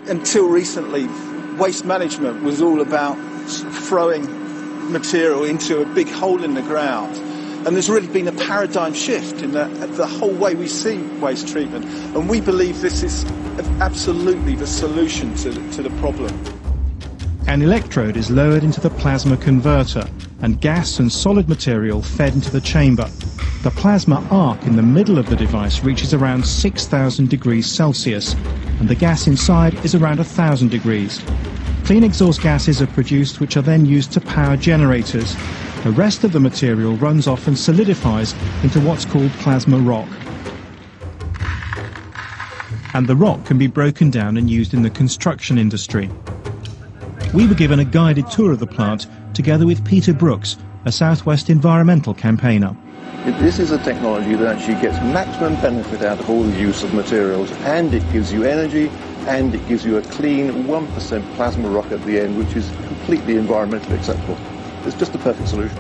until recently, waste management was all about throwing material into a big hole in the ground. And there's really been a paradigm shift in the whole way we see waste treatment. And we believe this is absolutely the solution to the problem. An electrode is lowered into the plasma converter and gas and solid material fed into the chamber. The plasma arc in the middle of the device reaches around 6,000 degrees Celsius, and the gas inside is around 1,000 degrees. Clean exhaust gases are produced, which are then used to power generators. The rest of the material runs off and solidifies into what's called plasma rock. And the rock can be broken down and used in the construction industry. We were given a guided tour of the plant together with Peter Brooks, a Southwest environmental campaigner. This is a technology that actually gets maximum benefit out of all the use of materials, and it gives you energy, and it gives you a clean 1% plasma rock at the end, which is completely environmentally acceptable. It's just the perfect solution.